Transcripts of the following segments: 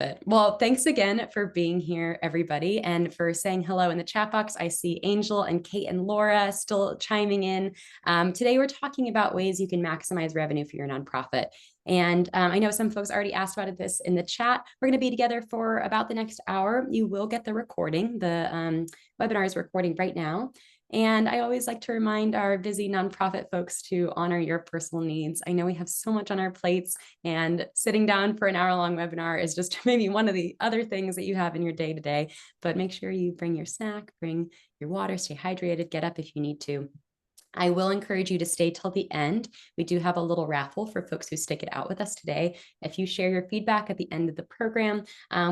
But well, thanks again for being here, everybody, and for saying hello in the chat box. I see Angel and Kate and Laura still chiming in. Today, we're talking about ways you can maximize revenue for your nonprofit. And I know some folks already asked about this in the chat. We're going to be together for about the next hour. You will get the recording. The webinar is recording right now. And I always like to remind our busy nonprofit folks to honor your personal needs. I know we have so much on our plates, and sitting down for an hour-long webinar is just maybe one of the other things that you have in your day-to-day, but make sure you bring your snack, bring your water, stay hydrated, get up if you need to. I will encourage you to stay till the end. We do have a little raffle for folks who stick it out with us today. If you share your feedback at the end of the program,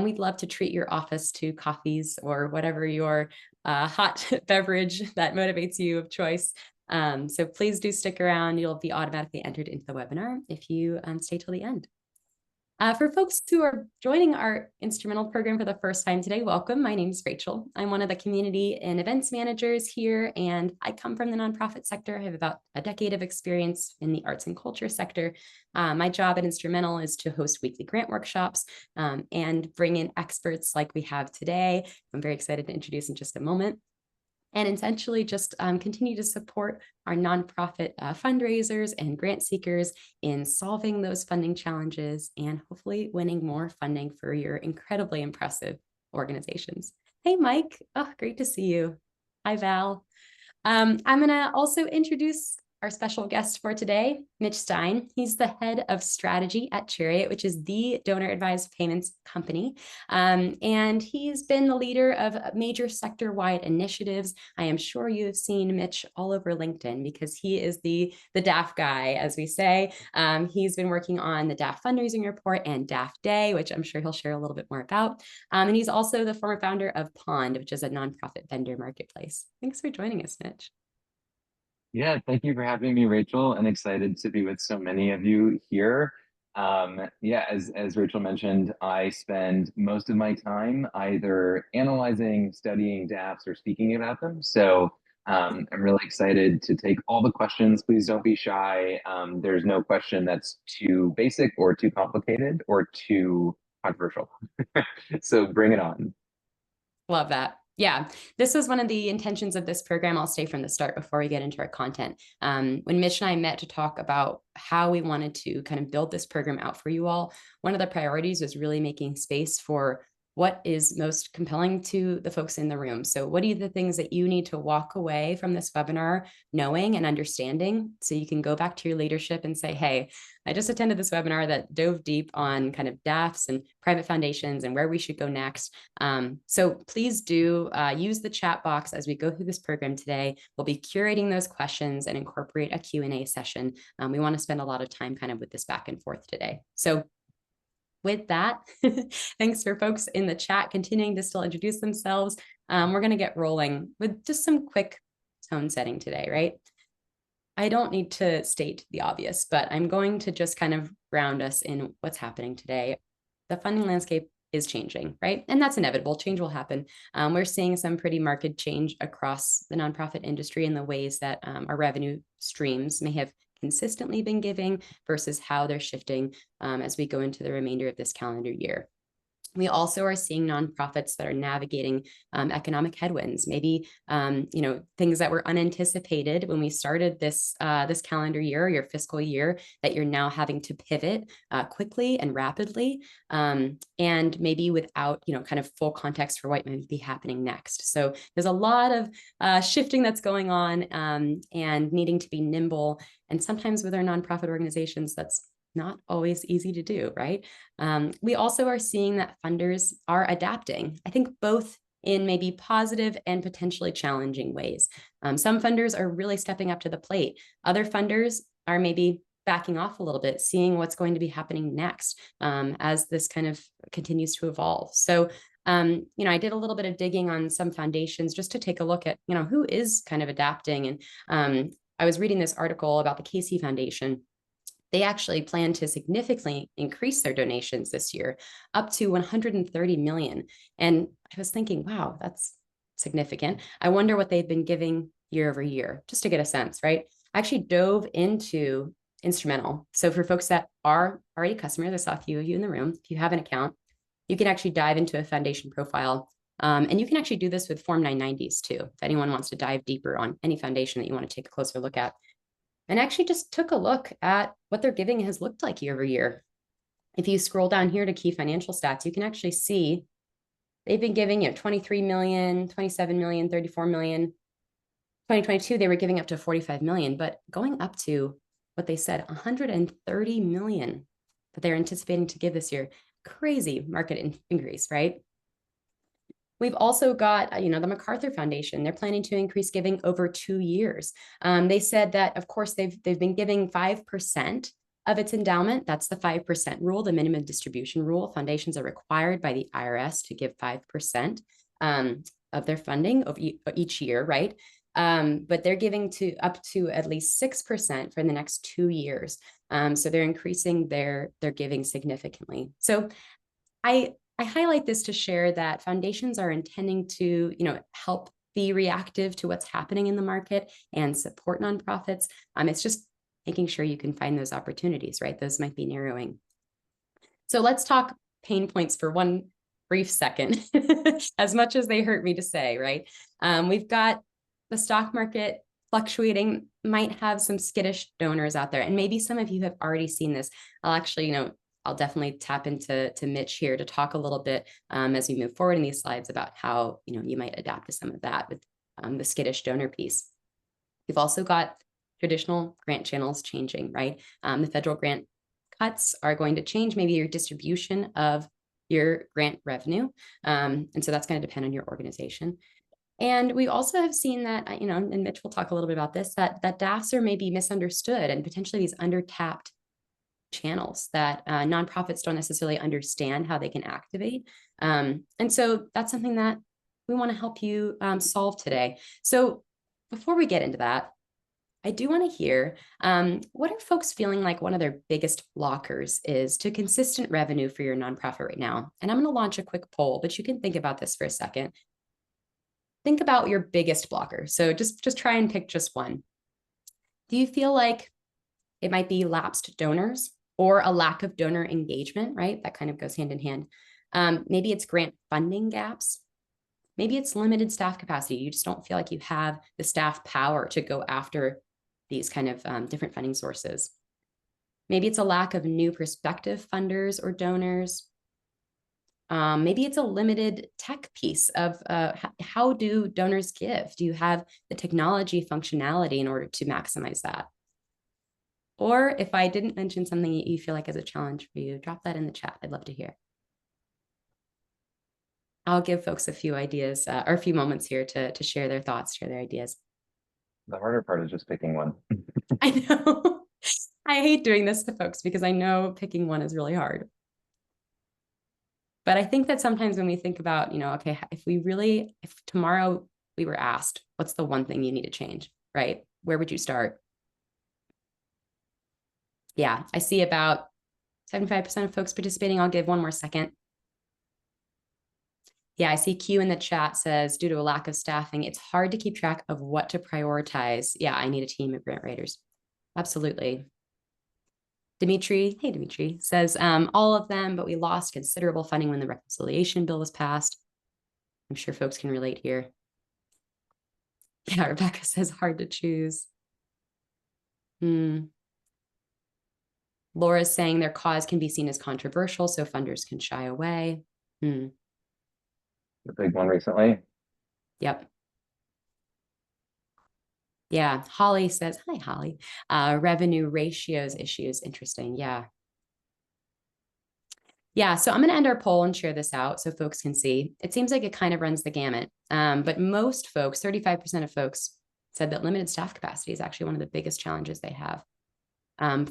we'd love to treat your office to coffees or whatever your hot beverage that motivates you of choice. So please do stick around. You'll be automatically entered into the webinar if you stay till the end. For folks who are joining our Instrumentl program for the first time today, welcome. My name is Rachel. I'm one of the community and events managers here, and I come from the nonprofit sector. I have about a decade of experience in the arts and culture sector. My job at Instrumentl is to host weekly grant workshops and bring in experts like we have today. I'm very excited to introduce in just a moment. And essentially just continue to support our nonprofit fundraisers and grant seekers in solving those funding challenges and hopefully winning more funding for your incredibly impressive organizations. Hey, Mike. Oh, great to see you. Hi, Val. I'm going to also introduce our special guest for today, Mitch Stein. He's the head of strategy at Chariot, which is the donor advised payments company. And he's been the leader of major sector-wide initiatives. I am sure you have seen Mitch all over LinkedIn because he is the DAF guy, as we say. He's been working on the DAF fundraising report and DAF Day, which I'm sure he'll share a little bit more about. And he's also the former founder of Pond, which is a nonprofit vendor marketplace. Thanks for joining us, Mitch. Yeah, thank you for having me, Rachel, and excited to be with so many of you here. Yeah, as Rachel mentioned, I spend most of my time either analyzing, studying DAFs, or speaking about them. So I'm really excited to take all the questions. Please don't be shy. There's no question that's too basic or too complicated or too controversial. So bring it on. Love that. Yeah, this was one of the intentions of this program. I'll stay from the start before we get into our content. When Mitch and I met to talk about how we wanted to kind of build this program out for you all, one of the priorities was really making space for what is most compelling to the folks in the room. So what are the things that you need to walk away from this webinar knowing and understanding so you can go back to your leadership and say, hey, I just attended this webinar that dove deep on kind of DAFs and private foundations and where we should go next. So please do use the chat box as we go through this program today. We'll be curating those questions and incorporate a Q&A session. We want to spend a lot of time kind of with this back and forth today. So with that, thanks for folks in the chat continuing to still introduce themselves. We're going to get rolling with just some quick tone setting today, right? I don't need to state the obvious, but I'm going to just kind of ground us in what's happening today. The funding landscape is changing, right? And that's inevitable. Change will happen. We're seeing some pretty marked change across the nonprofit industry in the ways that our revenue streams may have consistently been giving versus how they're shifting as we go into the remainder of this calendar year. We also are seeing nonprofits that are navigating economic headwinds, maybe things that were unanticipated when we started this calendar year, your fiscal year, that you're now having to pivot quickly and rapidly, and maybe without kind of full context for what might be happening next. So there's a lot of shifting that's going on and needing to be nimble. And sometimes with our nonprofit organizations, that's not always easy to do, right? We also are seeing that funders are adapting, I think both in maybe positive and potentially challenging ways. Some funders are really stepping up to the plate. Other funders are maybe backing off a little bit, seeing what's going to be happening next as this kind of continues to evolve. So I did a little bit of digging on some foundations just to take a look at, who is kind of adapting. And I was reading this article about the Casey Foundation. They actually plan to significantly increase their donations this year, up to 130 million. And I was thinking, wow, that's significant. I wonder what they've been giving year over year, just to get a sense, right? I actually dove into Instrumentl. So for folks that are already customers, I saw a few of you in the room, if you have an account, you can actually dive into a foundation profile. And you can actually do this with Form 990s too, if anyone wants to dive deeper on any foundation that you want to take a closer look at. And actually just took a look at what their giving has looked like year over year. If you scroll down here to key financial stats, you can actually see they've been giving, 23 million, 27 million, 34 million. 2022, they were giving up to 45 million, but going up to what they said, 130 million that they're anticipating to give this year. Crazy market increase, right? We've also got, the MacArthur Foundation. They're planning to increase giving over 2 years. They said that, of course, they've been giving 5% of its endowment. That's the 5% rule, the minimum distribution rule. Foundations are required by the IRS to give 5% of their funding of each year, right? But they're giving up to at least 6% for the next 2 years. So they're increasing their giving significantly. So I highlight this to share that foundations are intending to, help be reactive to what's happening in the market and support nonprofits. It's just making sure you can find those opportunities, right? Those might be narrowing. So let's talk pain points for one brief second, as much as they hurt me to say, right? We've got the stock market fluctuating, might have some skittish donors out there. And maybe some of you have already seen this. I'll actually, I'll definitely tap into Mitch here to talk a little bit as we move forward in these slides about how, you might adapt to some of that with the skittish donor piece. You've also got traditional grant channels changing, right? The federal grant cuts are going to change maybe your distribution of your grant revenue. And so that's going to depend on your organization. And we also have seen that, and Mitch will talk a little bit about this, that DAFs are maybe misunderstood and potentially these undertapped channels that nonprofits don't necessarily understand how they can activate. And so that's something that we want to help you solve today. So before we get into that, I do want to hear, what are folks feeling like one of their biggest blockers is to consistent revenue for your nonprofit right now? And I'm going to launch a quick poll, but you can think about this for a second. Think about your biggest blocker. So just try and pick just one. Do you feel like it might be lapsed donors or a lack of donor engagement, right? That kind of goes hand in hand. Maybe it's grant funding gaps. Maybe it's limited staff capacity. You just don't feel like you have the staff power to go after these kind of different funding sources. Maybe it's a lack of new prospective funders or donors. Maybe it's a limited tech piece of how do donors give? Do you have the technology functionality in order to maximize that? Or if I didn't mention something that you feel like is a challenge for you, drop that in the chat. I'd love to hear. I'll give folks a few ideas or a few moments here to share their thoughts, share their ideas. The harder part is just picking one. I know. I hate doing this to folks because I know picking one is really hard. But I think that sometimes when we think about, okay, if tomorrow we were asked, what's the one thing you need to change, right? Where would you start? Yeah, I see about 75% of folks participating. I'll give one more second. Yeah, I see Q in the chat says, due to a lack of staffing, it's hard to keep track of what to prioritize. Yeah, I need a team of grant writers. Absolutely. Dimitri, hey Dimitri, says all of them, but we lost considerable funding when the reconciliation bill was passed. I'm sure folks can relate here. Yeah, Rebecca says hard to choose. Laura's saying their cause can be seen as controversial, so funders can shy away. The big one recently. Yep. Yeah, Holly says, hi, Holly. Revenue ratios issues, interesting. Yeah. Yeah, so I'm going to end our poll and share this out so folks can see. It seems like it kind of runs the gamut, but most folks, 35% of folks said that limited staff capacity is actually one of the biggest challenges they have.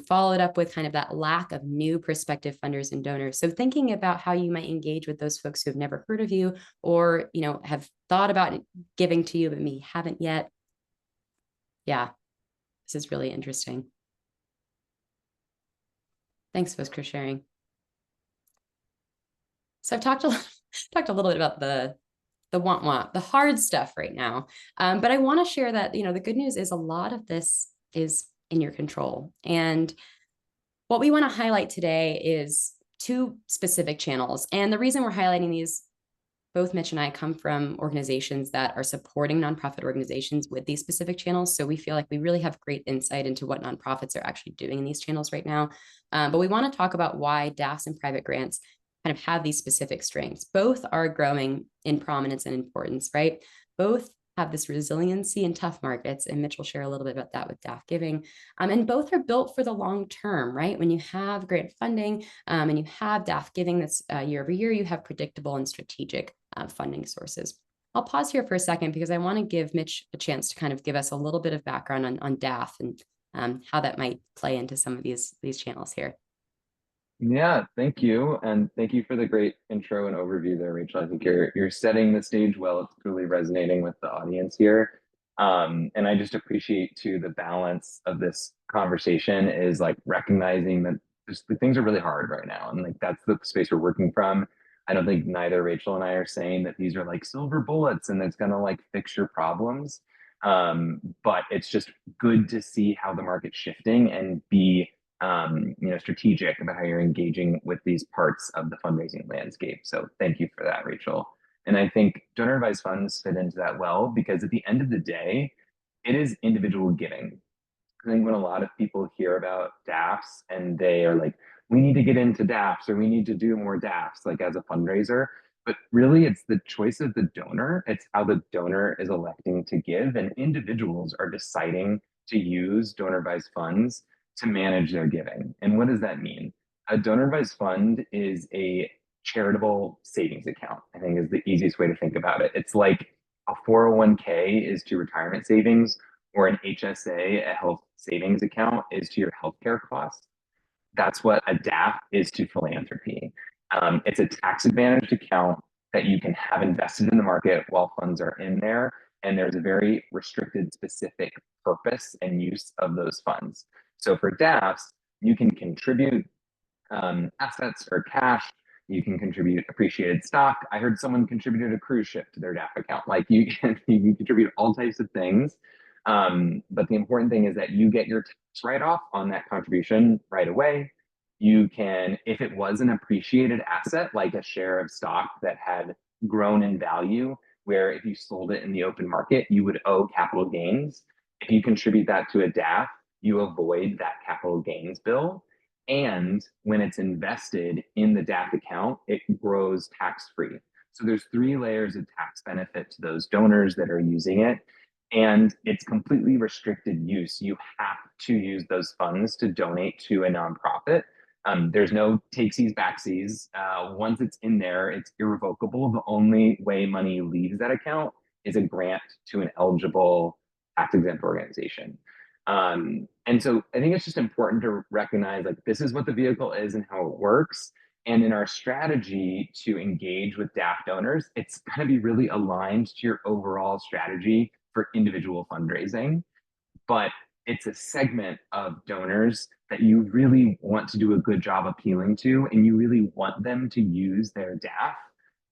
Followed up with kind of that lack of new prospective funders and donors. So thinking about how you might engage with those folks who have never heard of you or, have thought about giving to you, but maybe haven't yet. Yeah, this is really interesting. Thanks, folks, for sharing. So I've talked a little bit about the the hard stuff right now. But I want to share that, the good news is a lot of this is in your control. And what we want to highlight today is two specific channels. And the reason we're highlighting these, both Mitch and I come from organizations that are supporting nonprofit organizations with these specific channels. So we feel like we really have great insight into what nonprofits are actually doing in these channels right now. But we want to talk about why DAFs and private grants kind of have these specific strengths. Both are growing in prominence and importance, right? Both have this resiliency in tough markets, and Mitch will share a little bit about that with DAF giving. And both are built for the long term, right? When you have grant funding and you have DAF giving that's year over year, you have predictable and strategic funding sources. I'll pause here for a second because I want to give Mitch a chance to kind of give us a little bit of background on DAF and how that might play into some of these channels here. Yeah, thank you. And thank you for the great intro and overview there, Rachel. I think you're setting the stage well. It's truly resonating with the audience here. And I just appreciate too the balance of this conversation is like recognizing that just the things are really hard right now. And like that's the space we're working from. I don't think neither Rachel and I are saying that these are like silver bullets and it's gonna like fix your problems. But it's just good to see how the market's shifting and be strategic about how you're engaging with these parts of the fundraising landscape. So thank you for that, Rachel. And I think donor advised funds fit into that well because at the end of the day, it is individual giving. I think when a lot of people hear about DAFs and they are like, we need to get into DAFs or we need to do more DAFs, like as a fundraiser. But really, it's the choice of the donor. It's how the donor is electing to give, and individuals are deciding to use donor advised funds to manage their giving. And what does that mean? A donor advised fund is a charitable savings account, I think is the easiest way to think about it. It's like a 401k is to retirement savings, or an HSA, a health savings account, is to your healthcare costs. That's what a DAF is to philanthropy. It's a tax advantaged account that you can have invested in the market while funds are in there. And there's a very restricted, specific purpose and use of those funds. So for DAFs, you can contribute assets or cash. You can contribute appreciated stock. I heard someone contributed a cruise ship to their DAF account. Like you can contribute all types of things. But the important thing is that you get your tax write-off on that contribution right away. You can, if it was an appreciated asset, like a share of stock that had grown in value, where if you sold it in the open market, you would owe capital gains. If you contribute that to a DAF, you avoid that capital gains bill. And when it's invested in the DAF account, it grows tax-free. So there's 3 layers of tax benefit to those donors that are using it. And it's completely restricted use. You have to use those funds to donate to a nonprofit. There's no takesies, backsies. Once it's in there, it's irrevocable. The only way money leaves that account is a grant to an eligible tax-exempt organization. And so I think it's just important to recognize like this is what the vehicle is and how it works. And in our strategy to engage with DAF donors, it's going to be really aligned to your overall strategy for individual fundraising. But it's a segment of donors that you really want to do a good job appealing to, and you really want them to use their DAF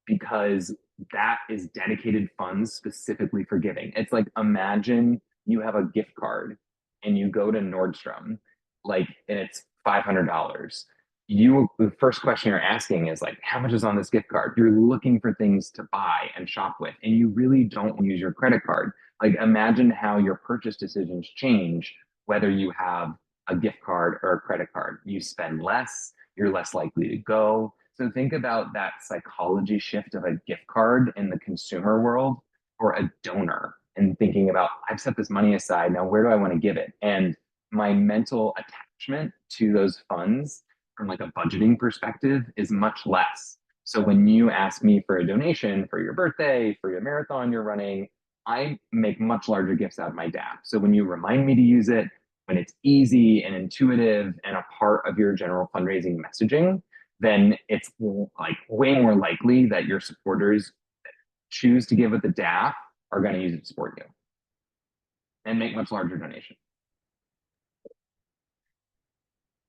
because that is dedicated funds specifically for giving. It's like imagine you have a gift card and you go to Nordstrom, like, and it's $500. The first question you're asking is like, how much is on this gift card? You're looking for things to buy and shop with, and you really don't use your credit card. Like, imagine how your purchase decisions change whether you have a gift card or a credit card. You spend less, you're less likely to go. So think about that psychology shift of a gift card in the consumer world or a donor, and thinking about, I've set this money aside, now where do I want to give it? And my mental attachment to those funds from like a budgeting perspective is much less. So when you ask me for a donation for your birthday, for your marathon you're running, I make much larger gifts out of my DAF. So when you remind me to use it, when it's easy and intuitive and a part of your general fundraising messaging, then it's like way more likely that your supporters choose to give with the DAF are going to use it to support you and make much larger donations.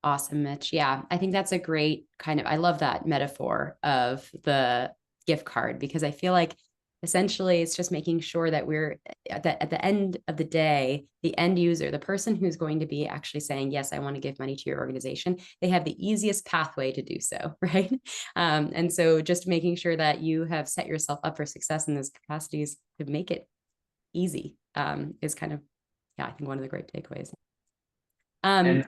Awesome, Mitch. Yeah, I think that's a great kind of, I love that metaphor of the gift card because I feel like Essentially, it's just making sure that we're at the end of the day, the end user, the person who's going to be actually saying, yes, I want to give money to your organization, they have the easiest pathway to do so, right? And so just making sure that you have set yourself up for success in those capacities to make it easy is kind of, yeah, I think one of the great takeaways. And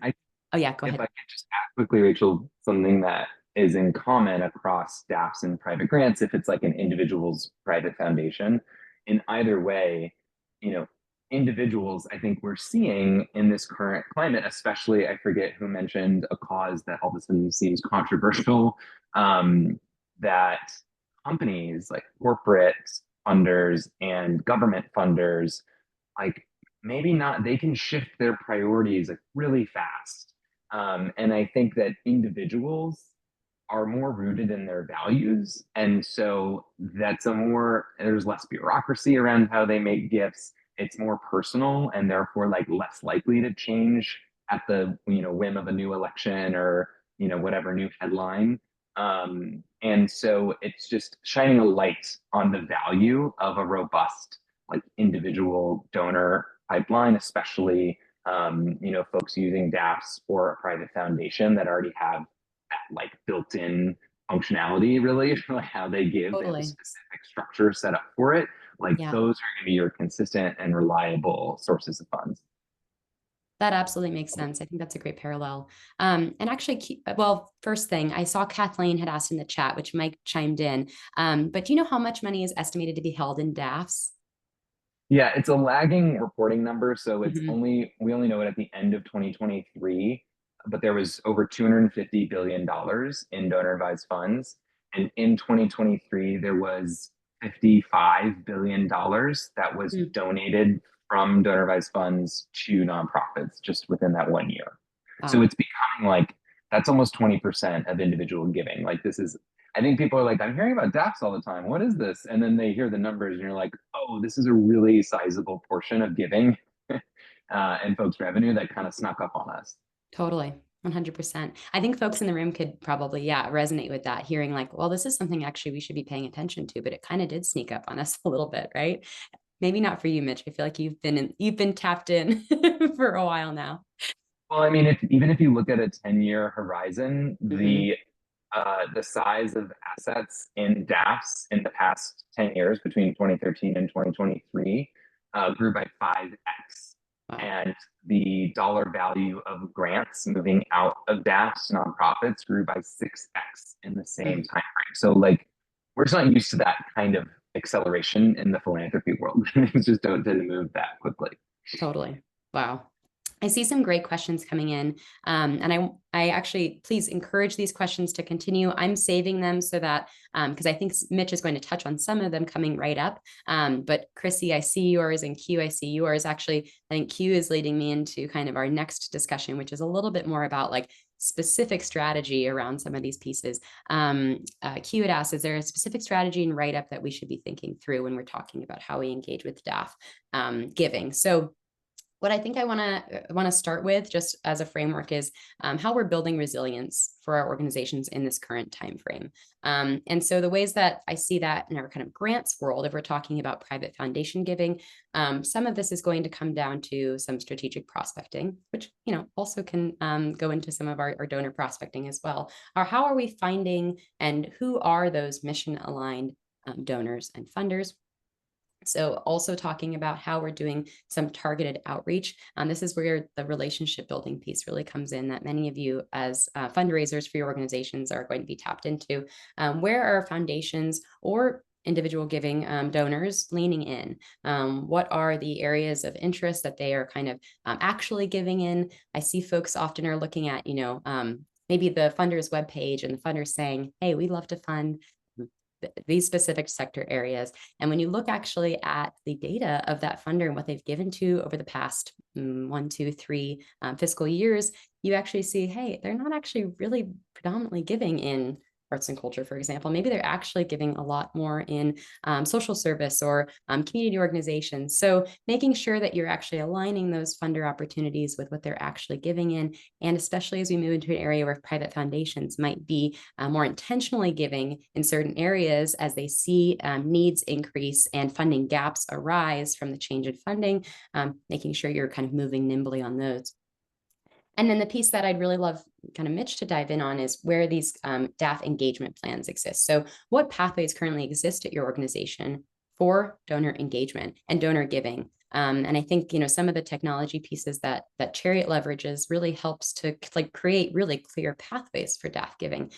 Oh yeah, go if ahead. I could just add quickly, Rachel, something that is in common across DAFs and private grants, if it's like an individual's private foundation, in either way, you know, individuals, I think we're seeing in this current climate, especially, I forget who mentioned a cause that all of a sudden seems controversial, that companies like corporate funders and government funders, like maybe not, they can shift their priorities like really fast. And I think that individuals are more rooted in their values. And so there's less bureaucracy around how they make gifts. It's more personal and therefore like less likely to change at the, whim of a new election or, whatever new headline. And so it's just shining a light on the value of a robust, like individual donor pipeline, especially folks using DAFs or a private foundation that already have that like built-in functionality, really, like how they give. They have a Totally. specific structure set up for it. Like Yeah. those are going to be your consistent and reliable sources of funds. That absolutely makes sense. I think that's a great parallel. And actually, well, first thing, I saw Kathleen had asked in the chat, which Mike chimed in. But do you know how much money is estimated to be held in DAFs? Yeah, it's a lagging reporting number, so Mhm. we only know it at the end of 2023, but there was over $250 billion in donor advised funds. And in 2023, there was $55 billion that was Mm. donated from donor advised funds to nonprofits just within that 1 year. So Wow. it's becoming like that's almost 20% of individual giving. Like this is, I think people are like, I'm hearing about DAFs all the time. What is this? And then they hear the numbers and you're like, oh, this is a really sizable portion of giving and folks' revenue that kind of snuck up on us. Totally. 100%. I think folks in the room could probably, yeah, resonate with that, hearing like, well, this is something actually we should be paying attention to, but it kind of did sneak up on us a little bit, right? Maybe not for you, Mitch. I feel like you've been tapped in for a while now. Well, I mean, even if you look at a 10-year horizon, Hmm. the size of assets in DAFs in the past 10 years between 2013 and 2023 grew by 5x. Wow. And the dollar value of grants moving out of DAFs to nonprofits grew by 6x in the same Mm. time frame. So like we're just not used to that kind of acceleration in the philanthropy world. Things just don't tend to move that quickly. Totally. Wow. I see some great questions coming in. And I actually, please encourage these questions to continue. I'm saving them so that, because I think Mitch is going to touch on some of them coming right up. But Chrissy, I see yours, and Q, I see yours. Actually, I think Q is leading me into kind of our next discussion, which is a little bit more about like specific strategy around some of these pieces. Q had asked, is there a specific strategy and write-up that we should be thinking through when we're talking about how we engage with DAF giving? So what I think I want to start with, just as a framework, is how we're building resilience for our organizations in this current time frame. And so the ways that I see that in our kind of grants world, if we're talking about private foundation giving, some of this is going to come down to some strategic prospecting, which also can go into some of our donor prospecting as well. Or how are we finding and who are those mission aligned donors and funders? So also talking about how we're doing some targeted outreach. This is where the relationship building piece really comes in, that many of you as fundraisers for your organizations are going to be tapped into. Where are foundations or individual giving donors leaning in? What are the areas of interest that they are kind of actually giving in? I see folks often are looking at, maybe the funder's webpage and the funder's saying, hey, we love to fund these specific sector areas. And when you look actually at the data of that funder and what they've given to over the past 1, 2, 3 fiscal years, you actually see, hey, they're not actually really predominantly giving in arts and culture, for example. Maybe they're actually giving a lot more in social service or community organizations. So making sure that you're actually aligning those funder opportunities with what they're actually giving in. And especially as we move into an area where private foundations might be more intentionally giving in certain areas as they see needs increase and funding gaps arise from the change in funding, making sure you're kind of moving nimbly on those. And then the piece that I'd really love kind of Mitch to dive in on is where these DAF engagement plans exist. So what pathways currently exist at your organization for donor engagement and donor giving? And I think, some of the technology pieces that Chariot leverages really helps to like create really clear pathways for DAF giving.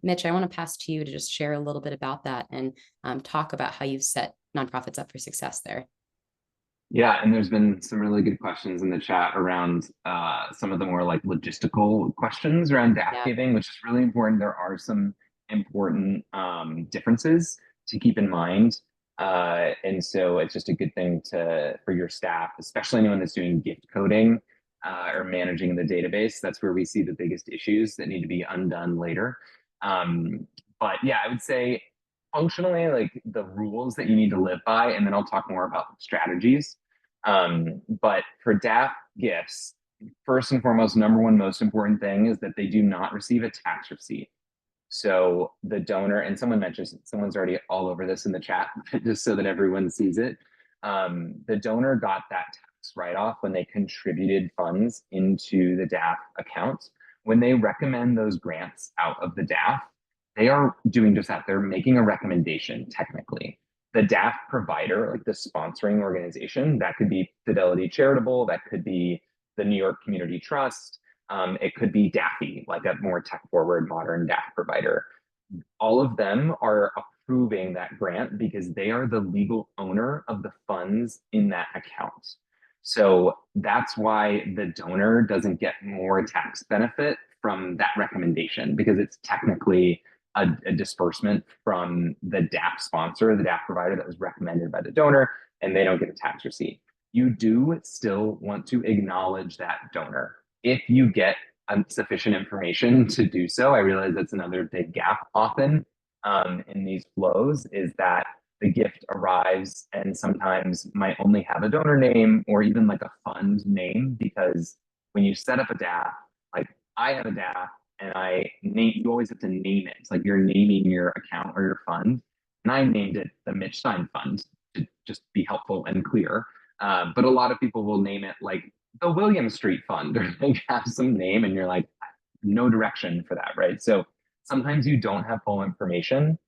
Mitch, I want to pass to you to just share a little bit about that and talk about how you've set nonprofits up for success there. Yeah, and there's been some really good questions in the chat around some of the more like logistical questions around DAF Yeah. giving, which is really important. There are some important differences to keep in mind. And so it's just a good thing for your staff, especially anyone that's doing gift coding or managing the database. That's where we see the biggest issues that need to be undone later. But yeah, I would say functionally like the rules that you need to live by, and then I'll talk more about strategies. But for DAF gifts, first and foremost, number one most important thing is that they do not receive a tax receipt. So the donor, and someone mentions, someone's already all over this in the chat, just so that everyone sees it. The donor got that tax write-off when they contributed funds into the DAF account. When they recommend those grants out of the DAF, they are doing just that. They're making a recommendation, technically. The DAF provider, like the sponsoring organization, that could be Fidelity Charitable, that could be the New York Community Trust, it could be DAFI, like a more tech-forward, modern DAF provider. All of them are approving that grant because they are the legal owner of the funds in that account. So that's why the donor doesn't get more tax benefit from that recommendation, because it's technically a disbursement from the DAF sponsor, the DAF provider that was recommended by the donor, and they don't get a tax receipt. You do still want to acknowledge that donor. If you get sufficient information to do so, I realize that's another big gap often in these flows, is that the gift arrives and sometimes might only have a donor name or even like a fund name, because when you set up a DAF, like I have a DAF, and you always have to name it. It's like you're naming your account or your fund. And I named it the Mitch Stein Fund to just be helpful and clear. But a lot of people will name it like the William Street Fund, or they have some name and you're like, no direction for that, right? So sometimes you don't have full information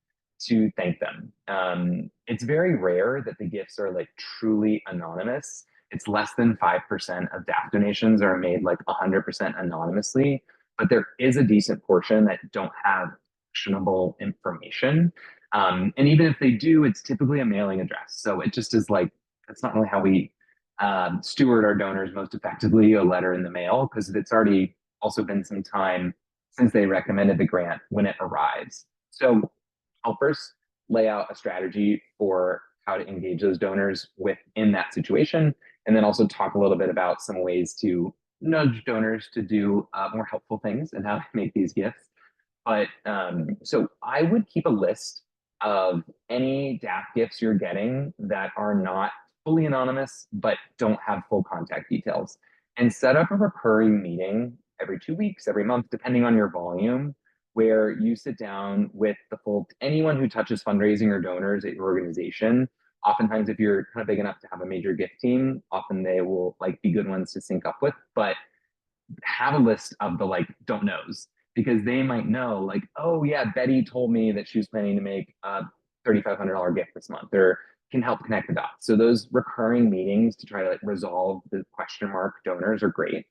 to thank them. It's very rare that the gifts are like truly anonymous. It's less than 5% of DAF donations are made like 100% anonymously, but there is a decent portion that don't have actionable information. And even if they do, it's typically a mailing address. So it just is like, that's not really how we steward our donors most effectively, a letter in the mail, because it's already also been some time since they recommended the grant when it arrives. So I'll first lay out a strategy for how to engage those donors within that situation, and then also talk a little bit about some ways to nudge donors to do more helpful things and how to make these gifts. But so I would keep a list of any DAF gifts you're getting that are not fully anonymous, but don't have full contact details, and set up a recurring meeting every 2 weeks, every month, depending on your volume, where you sit down with anyone who touches fundraising or donors at your organization. Oftentimes, if you're kind of big enough to have a major gift team, often they will like be good ones to sync up with, but have a list of the like don't knows, because they might know like, oh yeah, Betty told me that she was planning to make a $3,500 gift this month, or can help connect the dots. So those recurring meetings to try to like resolve the question mark donors are great.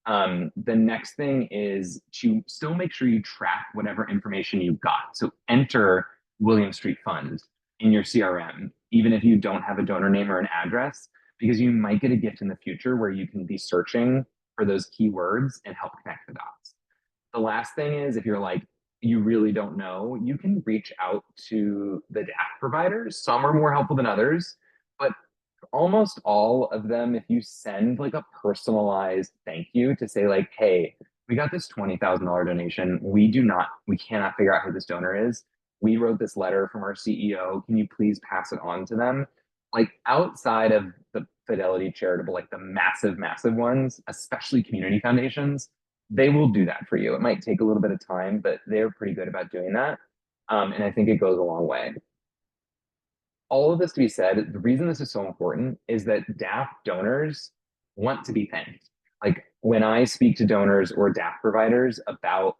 The next thing is to still make sure you track whatever information you've got. So enter William Street Fund in your CRM, even if you don't have a donor name or an address, because you might get a gift in the future where you can be searching for those keywords and help connect the dots. The last thing is, if you're like, you really don't know, you can reach out to the DAF providers. Some are more helpful than others, but almost all of them, if you send like a personalized thank you to say like, hey, we got this $20,000 donation. We cannot figure out who this donor is. We wrote this letter from our CEO. Can you please pass it on to them? Like outside of the Fidelity charitable, like the massive, massive ones, especially community foundations, they will do that for you. It might take a little bit of time, but they're pretty good about doing that. And I think it goes a long way. All of this to be said, the reason this is so important is that DAF donors want to be thanked. Like when I speak to donors or DAF providers about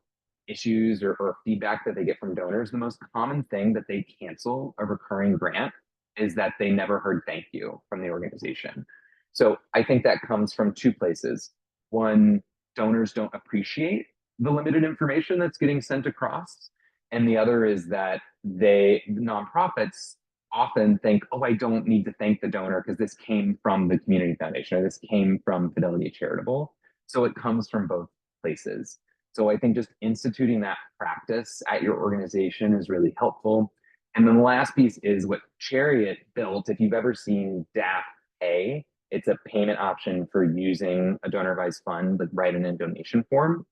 issues or feedback that they get from donors, the most common thing that they cancel a recurring grant is that they never heard thank you from the organization. So I think that comes from two places. One, donors don't appreciate the limited information that's getting sent across. And the other is that nonprofits often think, oh, I don't need to thank the donor because this came from the community foundation or this came from Fidelity Charitable. So it comes from both places. So I think just instituting that practice at your organization is really helpful. And then the last piece is what Chariot built. If you've ever seen DAF Pay, it's a payment option for using a donor advised fund, like write in a donation form.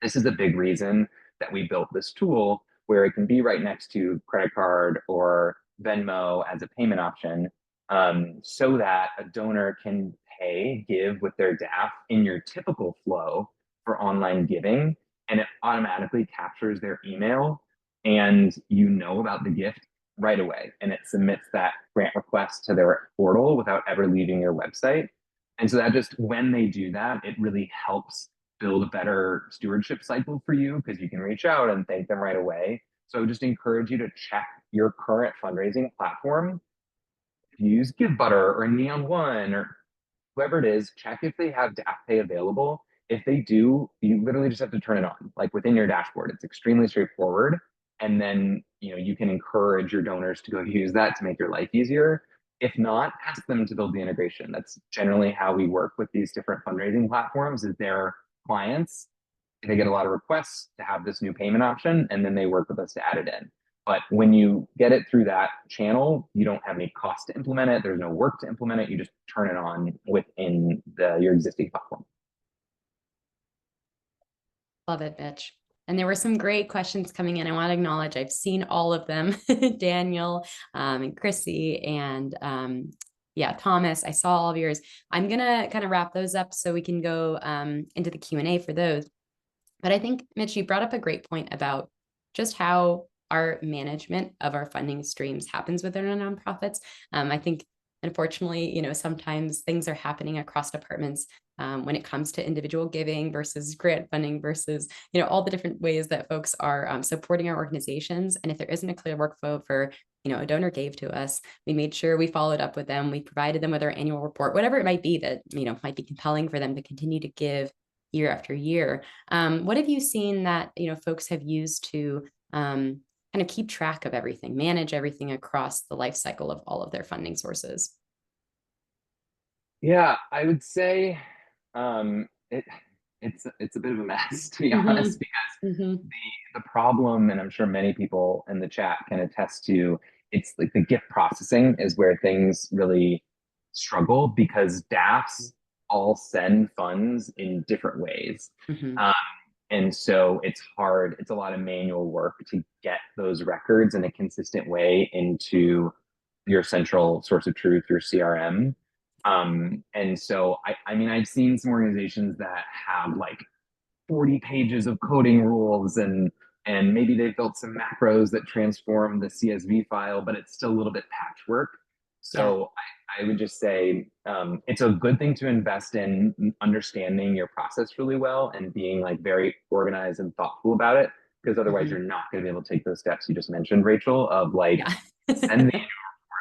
This is a big reason that we built this tool where it can be right next to credit card or Venmo as a payment option, so that a donor can give with their DAF in your typical flow for online giving, and it automatically captures their email and you know about the gift right away. And it submits that grant request to their portal without ever leaving your website. And so that just when they do that, it really helps build a better stewardship cycle for you because you can reach out and thank them right away. So I would just encourage you to check your current fundraising platform. If you use GiveButter or Neon One or whoever it is, check if they have DAF Pay available. If they do, you literally just have to turn it on, like within your dashboard. It's extremely straightforward. And then you can encourage your donors to go use that to make your life easier. If not, ask them to build the integration. That's generally how we work with these different fundraising platforms is their clients. They get a lot of requests to have this new payment option, and then they work with us to add it in. But when you get it through that channel, you don't have any cost to implement it. There's no work to implement it. You just turn it on within your existing platform. Love it, Mitch. And there were some great questions coming in. I want to acknowledge I've seen all of them. Daniel and Chrissy and yeah, Thomas, I saw all of yours. I'm going to kind of wrap those up so we can go into the Q&A for those. But I think, Mitch, you brought up a great point about just how our management of our funding streams happens within our nonprofits. I think, unfortunately, sometimes things are happening across departments when it comes to individual giving versus grant funding versus, all the different ways that folks are supporting our organizations. And if there isn't a clear workflow for, a donor gave to us, we made sure we followed up with them. We provided them with our annual report, whatever it might be that, might be compelling for them to continue to give year after year. What have you seen that, folks have used to kind of keep track of everything, manage everything across the life cycle of all of their funding sources? Yeah, I would say it's a bit of a mess, to be honest, because the problem, and I'm sure many people in the chat can attest to, it's like the gift processing is where things really struggle because DAFs all send funds in different ways. And so it's hard, it's a lot of manual work to get those records in a consistent way into your central source of truth, your CRM. And so I mean, I've seen some organizations that have like 40 pages of coding rules and maybe they've built some macros that transform the CSV file, but it's still a little bit patchwork. So I would just say it's a good thing to invest in understanding your process really well and being like very organized and thoughtful about it, because otherwise you're not going to be able to take those steps you just mentioned, Rachel, of like send the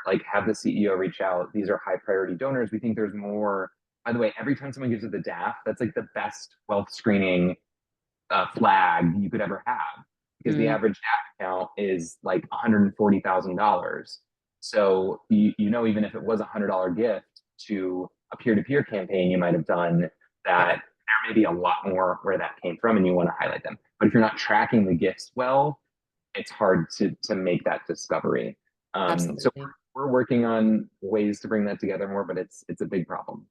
like have the CEO reach out. These are high priority donors. We think there's more. By the way, every time someone gives it the DAF, that's like the best wealth screening flag you could ever have, because the average DAF account is like $140,000. So even if it was $100 gift to a peer-to-peer campaign you might have done, that there may be a lot more where that came from, and you want to highlight them. But if you're not tracking the gifts well, it's hard to make that discovery. So we're working on ways to bring that together more, but it's a big problem.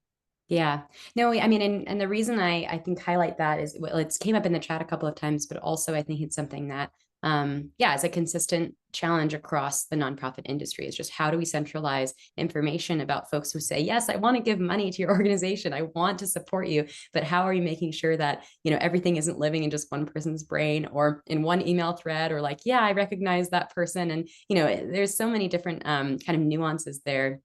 Yeah. No, I mean, and the reason I think highlight that is, well, it's came up in the chat a couple of times, but also I think it's something that, yeah, is a consistent challenge across the nonprofit industry. Is just how do we centralize information about folks who say, yes, I want to give money to your organization, I want to support you, but how are you making sure that, you know, everything isn't living in just one person's brain or in one email thread, or like, yeah, I recognize that person, and you know, there's so many different kind of nuances there.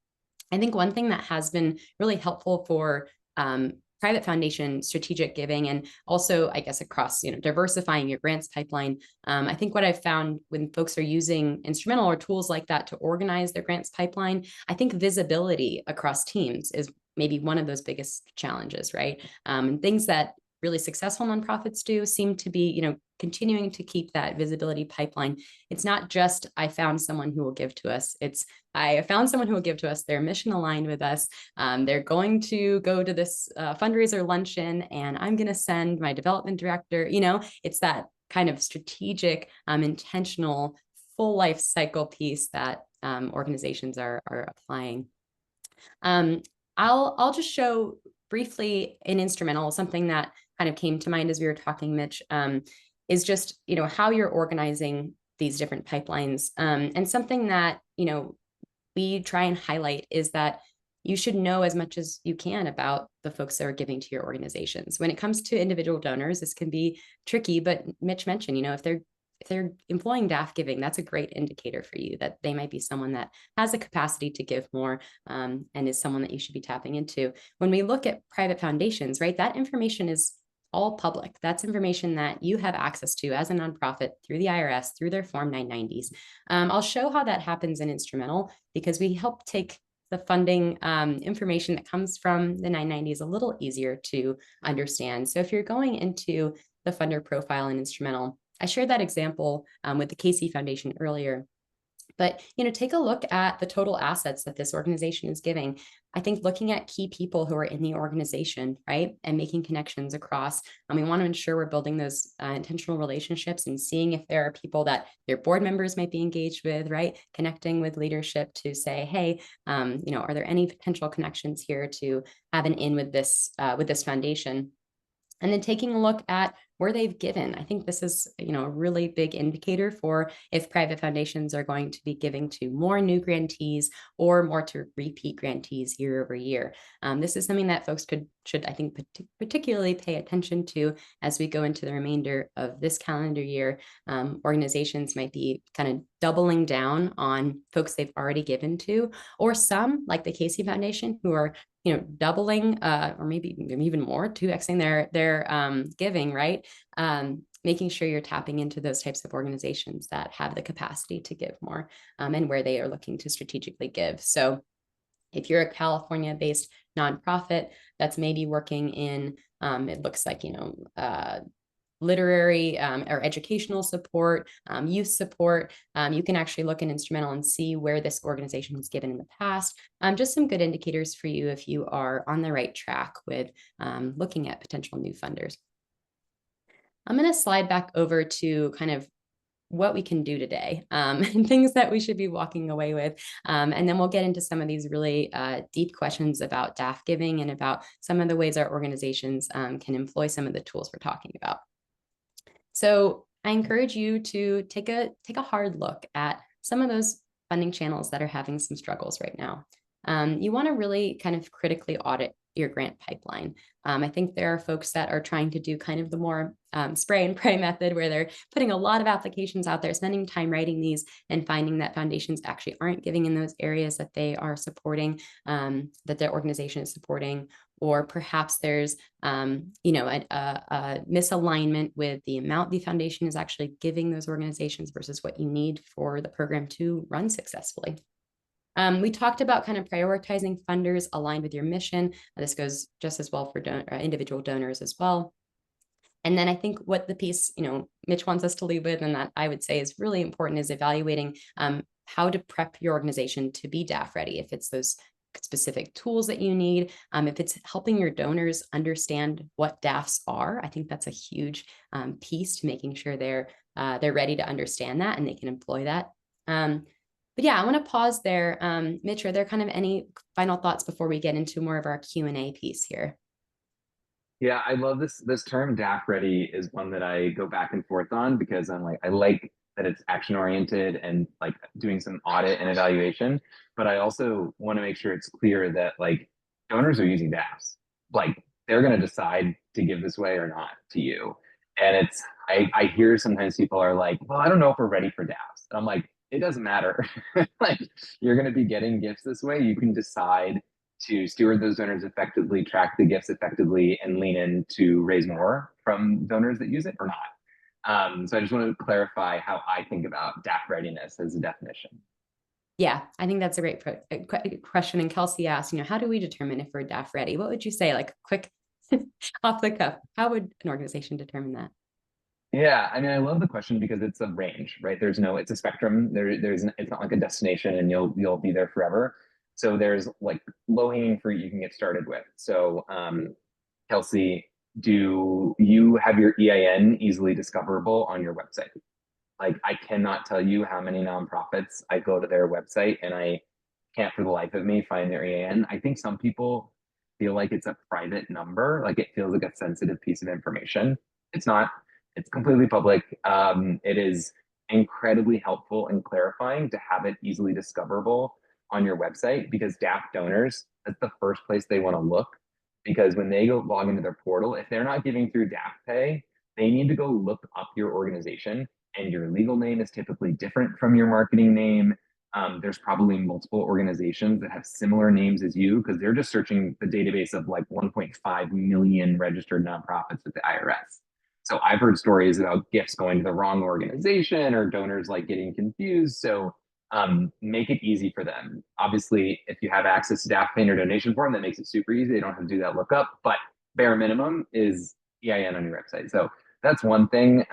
I think one thing that has been really helpful for private foundation strategic giving, and also I guess across, you know, diversifying your grants pipeline. I think what I've found when folks are using Instrumentl or tools like that to organize their grants pipeline, I think visibility across teams is maybe one of those biggest challenges, right? And things that really successful nonprofits do seem to be, you know, continuing to keep that visibility pipeline. It's not just I found someone who will give to us. It's I found someone who will give to us. They're mission aligned with us. They're going to go to this fundraiser luncheon, and I'm going to send my development director. You know, it's that kind of strategic, intentional, full life cycle piece that organizations are applying. Um, I'll just show briefly in Instrumentl something that kind of came to mind as we were talking, Mitch, is just, you know, how you're organizing these different pipelines. And something that, you know, we try and highlight is that you should know as much as you can about the folks that are giving to your organizations. When it comes to individual donors, this can be tricky, but Mitch mentioned, you know, if they're employing DAF giving, that's a great indicator for you that they might be someone that has a capacity to give more, and is someone that you should be tapping into. When we look at private foundations, right, that information is all public. That's information that you have access to as a nonprofit through the IRS, through their Form 990s. I'll show how that happens in Instrumentl, because we help take the funding information that comes from the 990s a little easier to understand. So if you're going into the funder profile in Instrumentl, I shared that example with the Casey Foundation earlier. But, you know, take a look at the total assets that this organization is giving. I think looking at key people who are in the organization, right, and making connections across, and we want to ensure we're building those intentional relationships and seeing if there are people that your board members might be engaged with, right, connecting with leadership to say, hey, you know, are there any potential connections here to have an in with this foundation? And then taking a look at where they've given. I think this is, you know, a really big indicator for if private foundations are going to be giving to more new grantees or more to repeat grantees year over year. This is something that folks should, I think, particularly pay attention to as we go into the remainder of this calendar year. Organizations might be kind of doubling down on folks they've already given to, or some, like the Casey Foundation, who are, you know, doubling or maybe even more, 2xing their giving, right? Making sure you're tapping into those types of organizations that have the capacity to give more, and where they are looking to strategically give. So if you're a California-based nonprofit that's maybe working in, it looks like, you know, literary or educational support, youth support, you can actually look in Instrumentl and see where this organization has given in the past. Just some good indicators for you if you are on the right track with looking at potential new funders. I'm going to slide back over to kind of what we can do today, and things that we should be walking away with. And then we'll get into some of these really deep questions about DAF giving and about some of the ways our organizations can employ some of the tools we're talking about. So I encourage you to take a hard look at some of those funding channels that are having some struggles right now. You want to really kind of critically audit your grant pipeline. I think there are folks that are trying to do kind of the more spray and pray method, where they're putting a lot of applications out there, spending time writing these, and finding that foundations actually aren't giving in those areas that they are supporting, that their organization is supporting. Or perhaps there's, you know, a misalignment with the amount the foundation is actually giving those organizations versus what you need for the program to run successfully. We talked about kind of prioritizing funders aligned with your mission. This goes just as well for individual donors as well. And then I think what the piece, you know, Mitch wants us to leave with, and that I would say is really important, is evaluating how to prep your organization to be DAF ready. If it's those specific tools that you need, if it's helping your donors understand what DAFs are, I think that's a huge piece to making sure they're ready to understand that and they can employ that. But yeah, I want to pause there. Mitch, are there kind of any final thoughts before we get into more of our Q&A piece here? Yeah, I love this term DAF ready is one that I go back and forth on because I'm like, I like that it's action oriented and like doing some audit and evaluation, but I also want to make sure it's clear that like donors are using DAFs. Like they're going to decide to give this way or not to you. And I hear sometimes people are like, well, I don't know if we're ready for DAFs. And I'm like, it doesn't matter. Like you're going to be getting gifts this way. You can decide to steward those donors effectively, track the gifts effectively, and lean in to raise more from donors that use it or not. So I just wanted to clarify how I think about DAF readiness as a definition. Yeah, I think that's a great question. And Kelsey asked, how do we determine if we're DAF ready? What would you say, like quick off the cuff? How would an organization determine that? Yeah, I mean, I love the question because it's a range, right? It's a spectrum. It's not like a destination and you'll be there forever. So there's like low hanging fruit you can get started with. So, Kelsey, do you have your EIN easily discoverable on your website? Like, I cannot tell you how many nonprofits I go to their website and I can't for the life of me find their EIN. I think some people feel like it's a private number, like it feels like a sensitive piece of information. It's not. It's completely public. It is incredibly helpful and clarifying to have it easily discoverable on your website because DAF donors, that's the first place they want to look. Because when they go log into their portal, if they're not giving through DAF Pay, they need to go look up your organization, and your legal name is typically different from your marketing name. There's probably multiple organizations that have similar names as you because they're just searching the database of like 1.5 million registered nonprofits with the IRS. So I've heard stories about gifts going to the wrong organization or donors like getting confused. So make it easy for them. Obviously, if you have access to DAF Pay or donation form, that makes it super easy. They don't have to do that lookup, but bare minimum is EIN on your website. So that's one thing.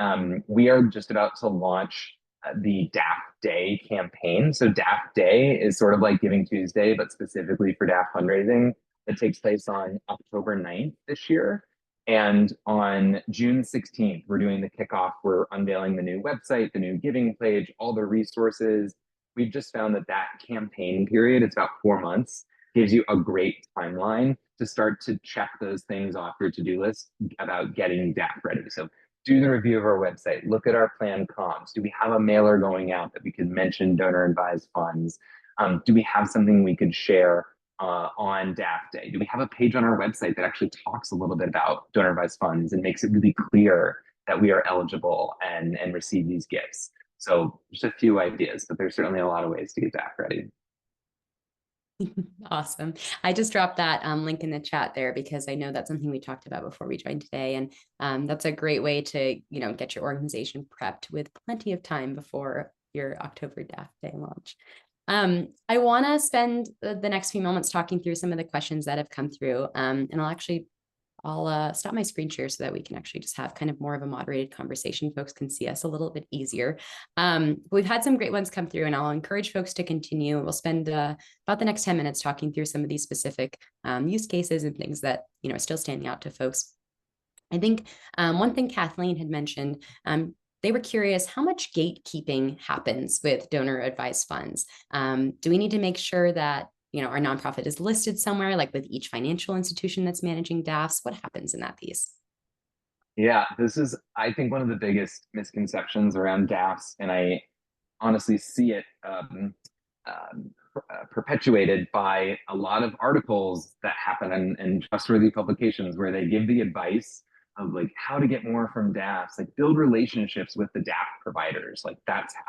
We are just about to launch the DAF Day campaign. So DAF Day is sort of like Giving Tuesday, but specifically for DAF fundraising. It takes place on October 9th this year. And on June 16th, we're doing the kickoff. We're unveiling the new website, the new giving page, all the resources. We've just found that that campaign period, it's about 4 months, gives you a great timeline to start to check those things off your to-do list about getting DAF ready. So do the review of our website, look at our planned comms. Do we have a mailer going out that we could mention donor advised funds? Do we have something we could share on DAF Day? Do we have a page on our website that actually talks a little bit about donor advised funds and makes it really clear that we are eligible and receive these gifts? So just a few ideas, but there's certainly a lot of ways to get DAF ready. Awesome. I just dropped that link in the chat there because I know that's something we talked about before we joined today. And that's a great way to, get your organization prepped with plenty of time before your October DAF Day launch. I want to spend the next few moments talking through some of the questions that have come through. And I'll stop my screen share so that we can actually just have kind of more of a moderated conversation. Folks can see us a little bit easier. We've had some great ones come through, and I'll encourage folks to continue. We'll spend about the next 10 minutes talking through some of these specific use cases and things that are still standing out to folks. I think one thing Kathleen had mentioned, they were curious how much gatekeeping happens with donor advised funds. Do we need to make sure that our nonprofit is listed somewhere, like with each financial institution that's managing DAFs? What happens in that piece? Yeah, this is, I think, one of the biggest misconceptions around DAFs, and I honestly see it perpetuated by a lot of articles that happen in trustworthy publications where they give the advice of like how to get more from DAFs, like build relationships with the DAF providers. Like that's how.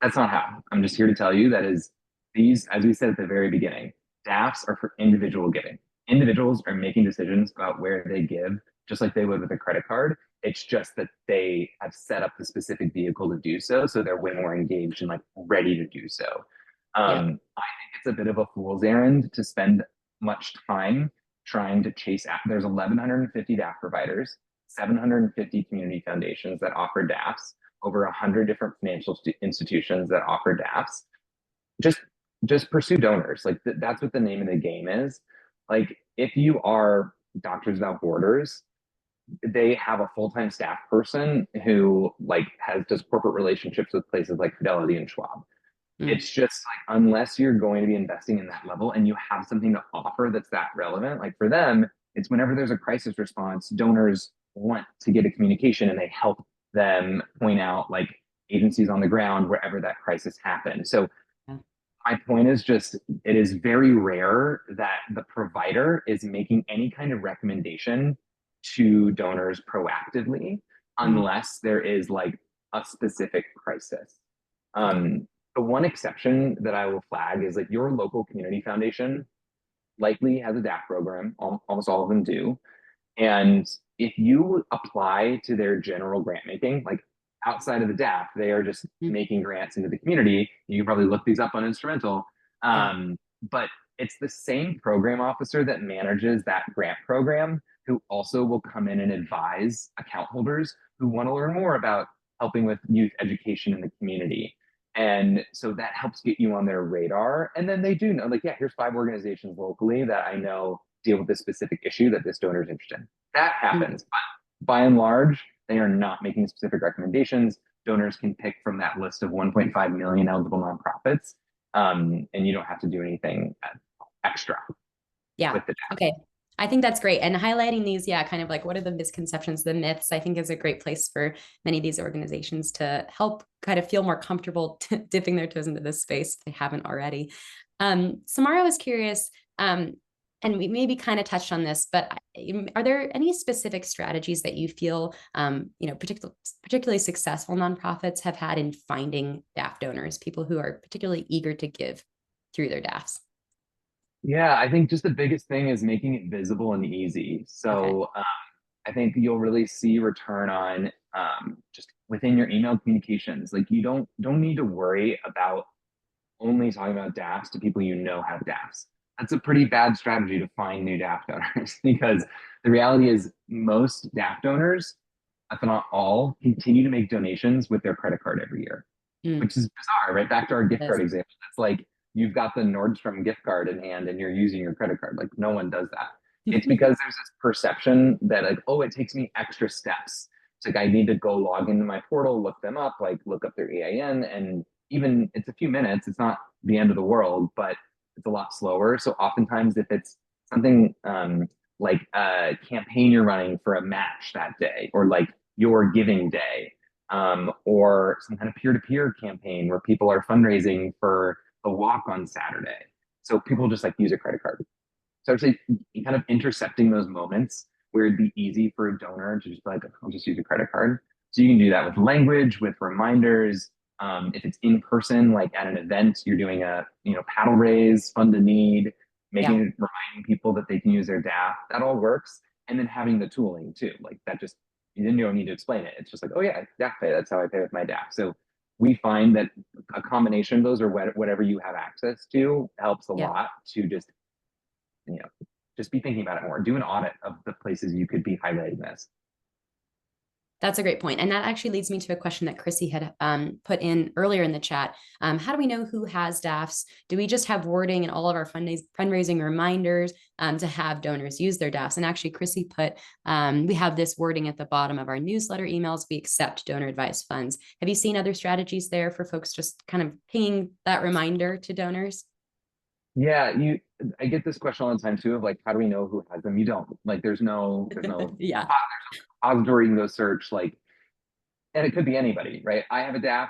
That's not how. I'm just here to tell you that is these, as we said at the very beginning, DAFs are for individual giving. Individuals are making decisions about where they give, just like they would with a credit card. It's just that they have set up the specific vehicle to do so, so they're way more engaged and like ready to do so. Yeah. I think it's a bit of a fool's errand to spend much time trying to chase. There's 1,150 DAF providers, 750 community foundations that offer DAFs, over 100 different financial institutions that offer DAFs. Just pursue donors. Like that's what the name of the game is. Like if you are Doctors Without Borders, they have a full-time staff person who like does corporate relationships with places like Fidelity and Schwab. Mm. It's just like, unless you're going to be investing in that level and you have something to offer that's that relevant, like for them, it's whenever there's a crisis response, donors want to get a communication and they help them point out like agencies on the ground wherever that crisis happened. So Yeah. my point is just, it is very rare that the provider is making any kind of recommendation to donors proactively Mhm. unless there is like a specific crisis. Okay. The one exception that I will flag is like your local community foundation likely has a DAF program. Almost all of them do. And if you apply to their general grant making, like outside of the DAF, they are just Mm. making grants into the community. You can probably look these up on Instrumentl. Yeah. But it's the same program officer that manages that grant program who also will come in and advise account holders who want to learn more about helping with youth education in the community. And so that helps get you on their radar. And then they do know, like, yeah, here's 5 organizations locally that I know deal with this specific issue that this donor is interested in. That Mm. happens. But by and large, they are not making specific recommendations. Donors can pick from that list of 1.5 million eligible nonprofits, and you don't have to do anything extra Yeah. with the Okay. I think that's great. And highlighting these, yeah, kind of like what are the misconceptions, the myths, I think is a great place for many of these organizations to help kind of feel more comfortable dipping their toes into this space if they haven't already. Samara was curious, and we maybe kind of touched on this, but are there any specific strategies that you feel, particularly successful nonprofits have had in finding DAF donors, people who are particularly eager to give through their DAFs? Yeah, I think just the biggest thing is making it visible and easy. Okay. So I think you'll really see return on just within your email communications. Like you don't need to worry about only talking about DAFs to people you know have DAFs. That's a pretty bad strategy to find new DAF donors because the reality is most DAF donors, if not all, continue to make donations with their credit card every year, Mm, which is bizarre, right? Back to our gift card yes. example. It's like you've got the Nordstrom gift card in hand and you're using your credit card. Like no one does that. It's because there's this perception that like, oh, it takes me extra steps. It's like I need to go log into my portal, look them up, like look up their EIN, and even it's a few minutes. It's not the end of the world, but it's a lot slower. So oftentimes, if it's something like a campaign you're running for a match that day, or like your giving day, or some kind of peer-to-peer campaign where people are fundraising for a walk on Saturday. So people just like use a credit card. So I'd say kind of intercepting those moments where it'd be easy for a donor to just be like, I'll just use a credit card. So you can do that with language, with reminders. If it's in person, like at an event, you're doing a paddle raise, fund a need, making Yeah. reminding people that they can use their DAF. That all works. And then having the tooling too, like that just you don't need to explain it. It's just like, oh yeah, DAF pay. That's how I pay with my DAF. So we find that a combination of those or whatever you have access to helps a Yeah. lot to you know, just be thinking about it more. Do an audit of the places you could be highlighting this. That's a great point. And that actually leads me to a question that Chrissy had put in earlier in the chat. How do we know who has DAFs? Do we just have wording in all of our fundraising reminders to have donors use their DAFs? And actually, Chrissy put, we have this wording at the bottom of our newsletter emails. We accept donor advised funds. Have you seen other strategies there for folks just kind of pinging that reminder to donors? Yeah, I get this question all the time too of like, how do we know who has them? You don't. Like there's no Yeah. repository you can go search, like, and it could be anybody, right? I have a DAF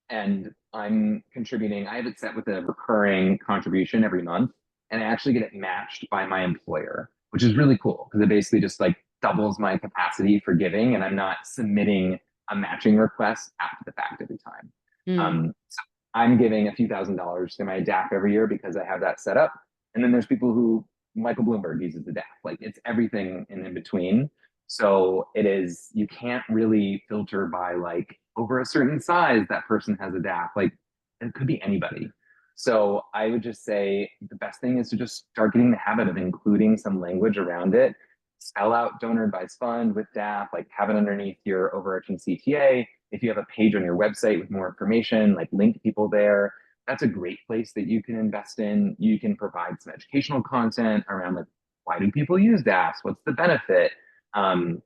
and I'm contributing, I have it set with a recurring contribution every month, and I actually get it matched by my employer, which is really cool because it basically just like doubles my capacity for giving, and I'm not submitting a matching request after the fact every time. Mm, So I'm giving a few $1,000s to my DAF every year because I have that set up. And then there's people who Michael Bloomberg uses the DAF. Like it's everything in between. So it is, you can't really filter by like over a certain size that person has a DAF. Like it could be anybody. So I would just say the best thing is to just start getting the habit of including some language around it. Spell out donor advised fund with DAF, like have it underneath your overarching CTA. If you have a page on your website with more information, like link people there, that's a great place that you can invest in. You can provide some educational content around like why do people use DAFs? What's the benefit? Um,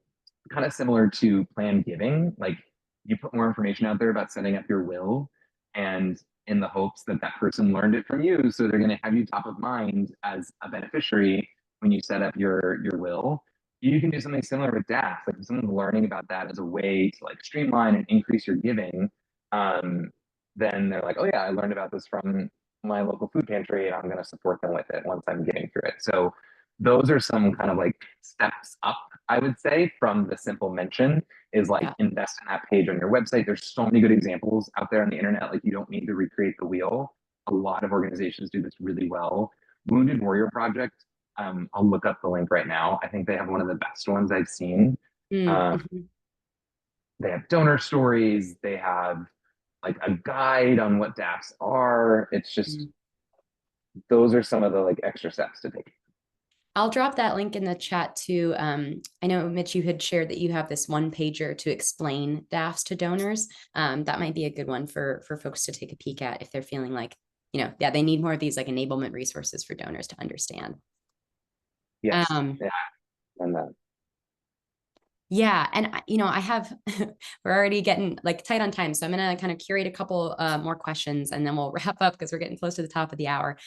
Kind of similar to planned giving, like you put more information out there about setting up your will, and in the hopes that that person learned it from you. So they're going to have you top of mind as a beneficiary when you set up your will. You can do something similar with DAFs. Like if someone's learning about that as a way to like streamline and increase your giving, then they're like, oh yeah, I learned about this from my local food pantry and I'm going to support them with it once I'm getting through it. So those are some kind of like steps up, I would say, from the simple mention is like Yeah. invest in that page on your website. There's so many good examples out there on the internet. Like you don't need to recreate the wheel. A lot of organizations do this really well. Wounded Warrior Project, I'll look up the link right now. I think they have one of the best ones I've seen. Um, Mm-hmm. they have donor stories. They have like a guide on what DAFs are. It's just those are some of the like extra steps to take. I'll drop that link in the chat too. I know, Mitch, you had shared that you have this one pager to explain DAFs to donors. That might be a good one for folks to take a peek at if they're feeling like, yeah, they need more of these like enablement resources for donors to understand. Yes. Um, Yeah. And Yeah, and I have we're already getting like tight on time, so I'm gonna kind of curate a couple more questions, and then we'll wrap up because we're getting close to the top of the hour.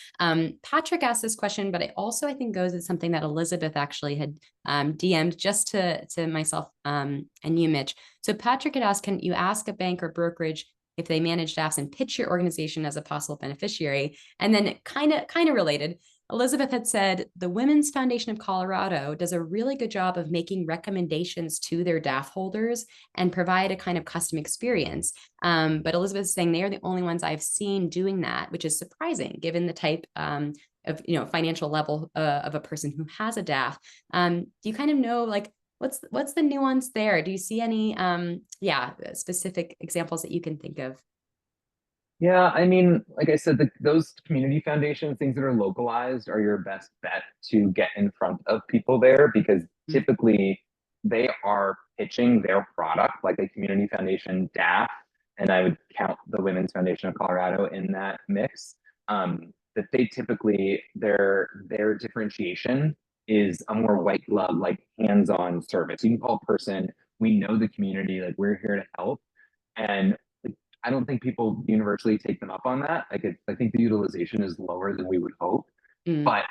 Patrick asked this question, but it also I think goes with something that Elizabeth actually had DM'd just to myself and you, Mitch. So Patrick had asked, can you ask a bank or brokerage if they manage DAFs and pitch your organization as a possible beneficiary? And then kind of related. Elizabeth had said the Women's Foundation of Colorado does a really good job of making recommendations to their DAF holders and provide a kind of custom experience. But Elizabeth is saying they are the only ones I've seen doing that, which is surprising given the type of financial level of a person who has a DAF. Do you kind of know like what's the nuance there? Do you see any specific examples that you can think of? yeah, I mean, like I said, those community foundations, things that are localized, are your best bet to get in front of people there because Mm. typically they are pitching their product, like a community foundation DAF, and I would count the Women's Foundation of Colorado in that mix. That they typically their differentiation is a more white glove, like hands-on service. You can call a person, we know the community, like we're here to help. And I don't think people universally take them up on that. I think the utilization is lower than we would hope, Mm. but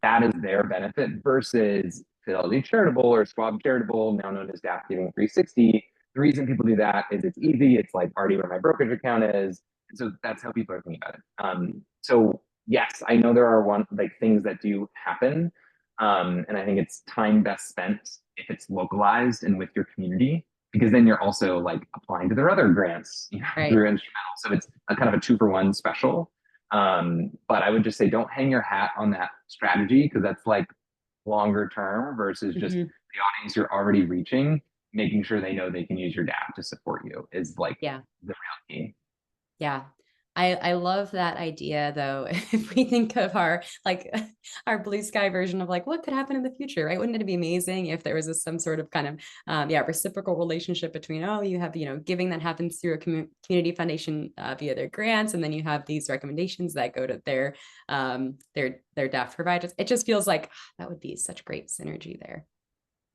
that is their benefit versus Fidelity Charitable or Schwab Charitable, now known as DAF Giving 360. The reason people do that is it's easy. It's like already where my brokerage account is. So that's how people are thinking about it. So yes, I know there are things that do happen. And I think it's time best spent if it's localized and with your community because then you're also like applying to their other grants Right. through Instrumentl. So it's a kind of a 2-for-1 special. But I would just say don't hang your hat on that strategy because that's like longer term versus just Mm-hmm. the audience you're already reaching, making sure they know they can use your DApp to support you is like Yeah. the real key. Yeah. I love that idea though. If we think of our like our blue sky version of like what could happen in the future, right? Wouldn't it be amazing if there was some sort of kind of reciprocal relationship between you have giving that happens through a community foundation via their grants, and then you have these recommendations that go to their DAF providers. It just feels like that would be such great synergy there.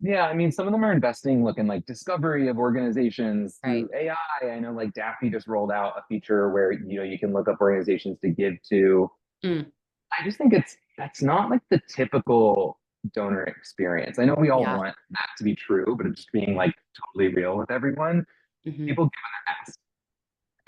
Yeah, I mean, some of them are investing, looking like discovery of organizations Right. through AI. I know like Daphne just rolled out a feature where you can look up organizations to give to. Mm. I just think that's not like the typical donor experience. I know we all Yeah. want that to be true, but it's just being like totally real with everyone. Mm-hmm. People give their best.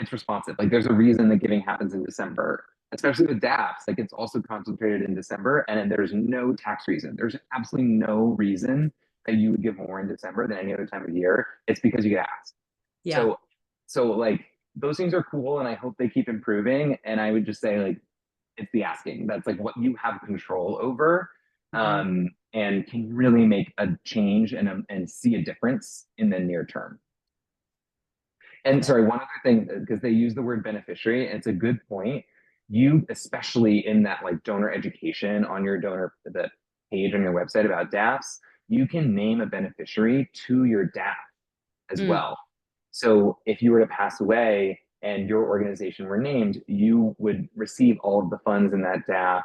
It's responsive. Like there's a reason that giving happens in December, especially with DAFs. Like it's also concentrated in December, and there's no tax reason. There's absolutely no reason that you would give more in December than any other time of year. It's because you get asked. Yeah. So like those things are cool, and I hope they keep improving. And I would just say like it's the asking. That's like what you have control over, Mm-hmm. and can really make a change and see a difference in the near term. And Love it. sorry, one other thing, because they use the word beneficiary, and it's a good point. You, especially in that like donor education on your the page on your website about DAFs, you can name a beneficiary to your DAF as Mm. well. So if you were to pass away and your organization were named, you would receive all of the funds in that DAF.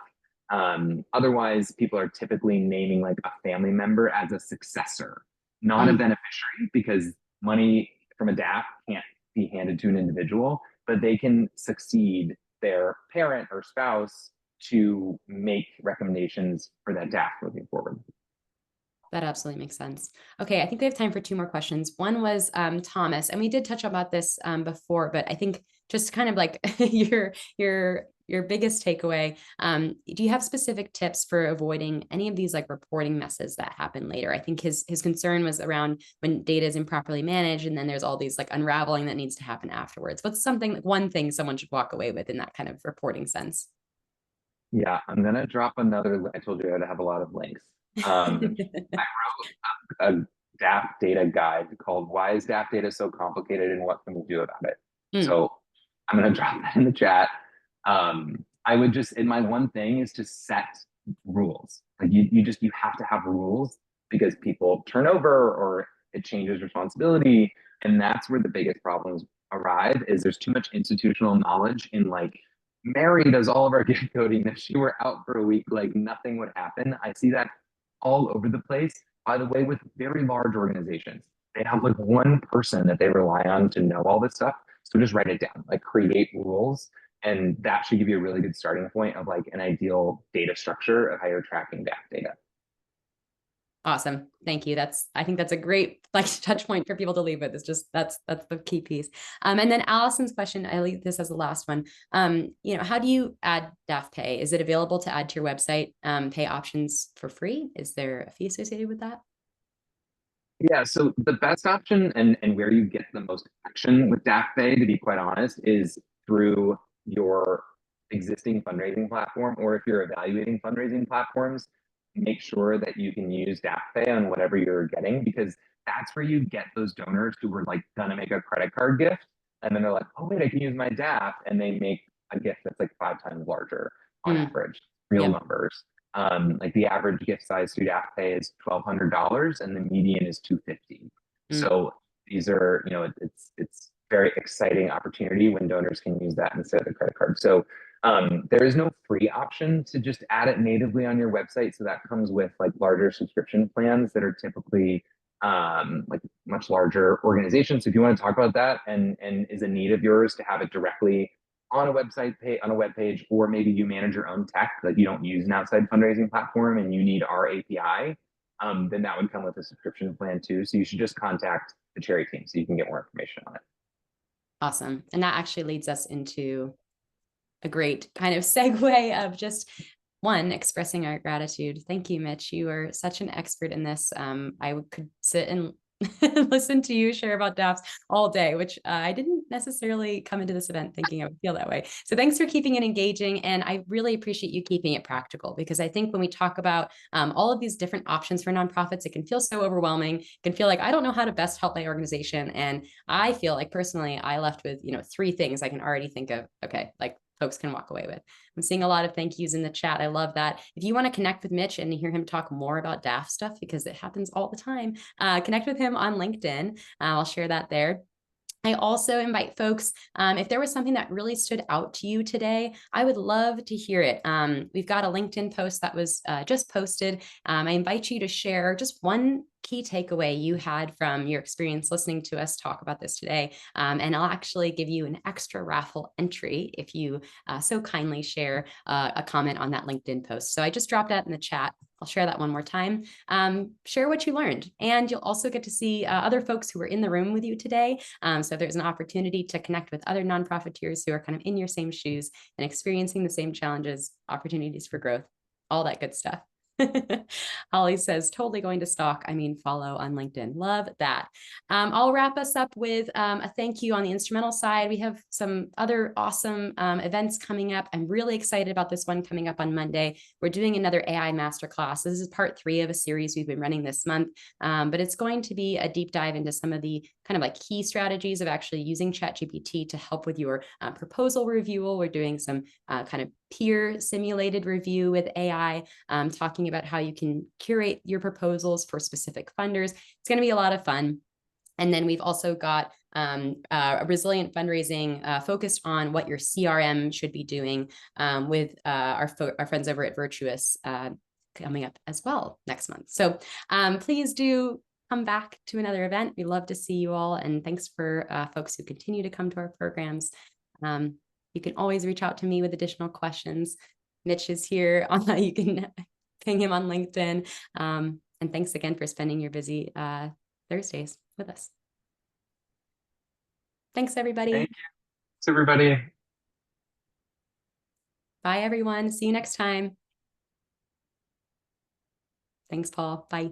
Otherwise, people are typically naming like a family member as a successor, not a Mm. beneficiary, because money from a DAF can't be handed to an individual. but they can succeed their parent or spouse to make recommendations for that DAF moving forward. That absolutely makes sense. Okay, I think we have time for two more questions. One was Thomas, and we did touch about this before, but I think just kind of like your biggest takeaway. Do you have specific tips for avoiding any of these like reporting messes that happen later? I think his concern was around when data is improperly managed, and then there's all these like unraveling that needs to happen afterwards. What's something like one thing someone should walk away with in that kind of reporting sense? Yeah, I'm gonna drop another. I told you I'd have a lot of links. Um, a DAF data guide called "Why is DAF data so complicated and what can we do about it?" Mm, So I'm gonna drop that in the chat. I would just, and my one thing is to set rules. Like you have to have rules because people turn over or it changes responsibility, and that's where the biggest problems arrive. Is there's too much institutional knowledge in like Mary does all of our gift coding. If she were out for a week, like nothing would happen. I see that all over the place. By the way, with very large organizations, they have like one person that they rely on to know all this stuff. So just write it down, like create rules. And that should give you a really good starting point of like an ideal data structure of how you're tracking that data. awesome. Thank you. I think that's a great like touch point for people to leave with. It's just that's the key piece. And then Allison's question, I leave this as the last one. How do you add DAF pay? Is it available to add to your website pay options for free? Is there a fee associated with that? Yeah, so the best option and where you get the most action with DAF Pay, to be quite honest, is through your existing fundraising platform, or if you're evaluating fundraising platforms, make sure that you can use DAF Pay on whatever you're getting, because that's where you get those donors who were like gonna make a credit card gift, and then they're like, oh wait, I can use my DAF, and they make a gift that's like 5 times larger on average, real Yep. numbers. Like the average gift size through DAF Pay is $1,200 and the median is $250. Mm. So these are, it's very exciting opportunity when donors can use that instead of the credit card. So there is no free option to just add it natively on your website. So that comes with like larger subscription plans that are typically like much larger organizations. So if you want to talk about that and is a need of yours to have it directly on a website page, on a web page, or maybe you manage your own tech, like you don't use an outside fundraising platform and you need our API, then that would come with a subscription plan too. So you should just contact the Cherry team so you can get more information on it. Awesome. And that actually leads us into a great kind of segue of just one, expressing our gratitude. Thank you, Mitch. You are such an expert in this. I could sit and listen to you share about DAFs all day, which I didn't necessarily come into this event thinking I would feel that way. So thanks for keeping it engaging. And I really appreciate you keeping it practical, because I think when we talk about all of these different options for nonprofits, it can feel so overwhelming. It can feel like I don't know how to best help my organization. And I feel like personally, I left with, 3 things I can already think of. Okay, like folks can walk away with. I'm seeing a lot of thank yous in the chat. I love that. If you want to connect with Mitch and hear him talk more about DAF stuff, because it happens all the time, connect with him on LinkedIn. I'll share that there. I also invite folks, if there was something that really stood out to you today, I would love to hear it. We've got a LinkedIn post that was just posted. I invite you to share just one key takeaway you had from your experience listening to us talk about this today. And I'll actually give you an extra raffle entry if you so kindly share a comment on that LinkedIn post. So I just dropped that in the chat. I'll share that one more time. Share what you learned. And you'll also get to see other folks who were in the room with you today. So if there's an opportunity to connect with other nonprofiteers who are kind of in your same shoes and experiencing the same challenges, opportunities for growth, all that good stuff. Holly says, totally going to stalk. I mean, follow on LinkedIn. Love that. I'll wrap us up with a thank you on the Instrumentl side. We have some other awesome events coming up. I'm really excited about this one coming up on Monday. We're doing another AI masterclass. This is part 3 of a series we've been running this month, but it's going to be a deep dive into some of the kind of like key strategies of actually using ChatGPT to help with your proposal review. We're doing some kind of peer simulated review with AI, talking about how you can curate your proposals for specific funders. It's going to be a lot of fun. And then we've also got a resilient fundraising focused on what your CRM should be doing with our friends over at Virtuous coming up as well next month. So please do come back to another event. We love to see you all. And thanks for folks who continue to come to our programs. You can always reach out to me with additional questions. Mitch is here. You can ping him on LinkedIn. And thanks again for spending your busy Thursdays with us. Thanks, everybody. Thank you. Thanks, everybody. Bye, everyone. See you next time. Thanks, Paul. Bye.